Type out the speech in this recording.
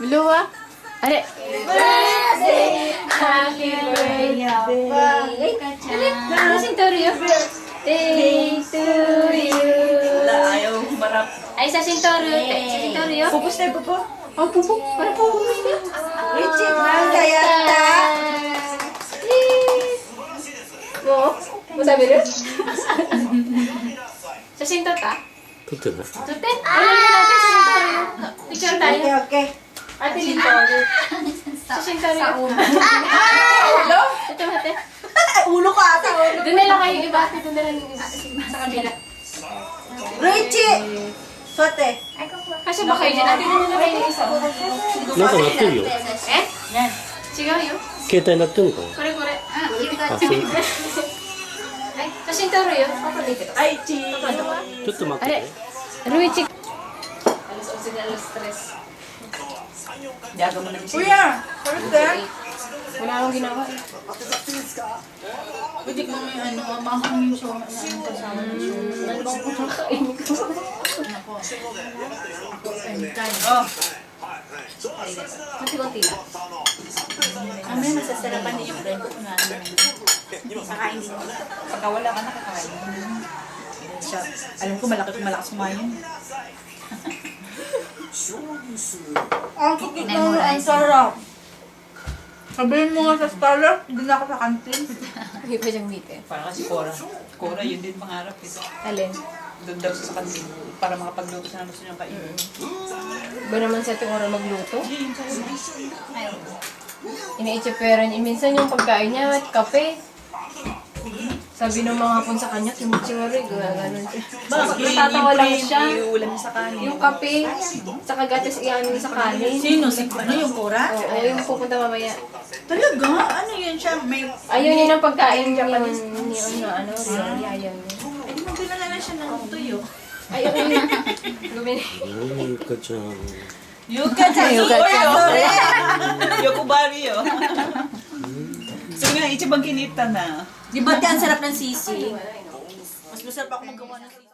Blue ah. Are. Happy birthday. Kasing Torio. Day to you. Wala, ayaw humarap. Ay, sa Sintorio. Sa Sintorio. Pupus na po po. Oh, pupo. Para po. Richie, kayata. Mo? Mo sabi rin? Sa Sintot ah? 撮ってない Tute? Ano natin sa Sintorio? Picture tayo. Okay. Ate Sintorio. Sa Sintorio. Hello? Ito, ate. Ulo ko ata. Doon na lang kayo iba. Doon na lang yung iba. Sa kabila. Richie! Sote. Kasi ba kayo dyan? Ate, doon na lang kayo yung isa. なんか鳴ってるよ Eh? Yan. Sigaw yun. 携帯鳴ってるのか Kore, kore. なあそう Ay, sa Sintorio. Ako dito. Ay, chi. ちょっと待ってね Ruichi. Alas 11 na alas 3. Diyaga mo na siya. Kuya! Karuster? Wala akong ginawa. Pwede mo may ano, mamang yung show na ano kasama ng show. Ano bang kumakain ko? Oh, Kunti-kunti lang. kami nasasarapan din yung friend ko na ano. Kakain din. Pagka wala ka nakakain. Siya, alam ko malakas kumain. Ang kikit na ang sarap. Sabihin mo nga sa Starbucks, doon ako sa kantin. Hindi pa siyang meeting. Para kasi Cora. Cora, yun din pangarap ito. Alin? Doon daw siya sa kantin. Para makapagluto siya ng gusto niyang kainin. Ba naman sa ating oras magluto? Yun, sa'yo. Iniitsipera niya. Minsan yung pagkain niya at kape. Sabi ng mga hapon sa kanya, kimichuri, gano'n siya. Natatawa lang siya. Iuulam sa kanin. Yung kape, saka gatas iyanin sa kanin. Sino? Si ano yung Cora? Oo, yung pupunta mamaya. Talaga? Ano yun siya? May... Ayun yun ang pagkain niya yun. Yun na ano, Riori, ayaw niya. Eh, di magdala na siya ng tuyo. Ay, okay. Lumini. ゆかちゃん Yuka sa Yuka-chan. Yokubari yo. So nga, ichibang kinita na. Di ba ang sarap ng sisi? Mas masarap ako magawa ng sisi.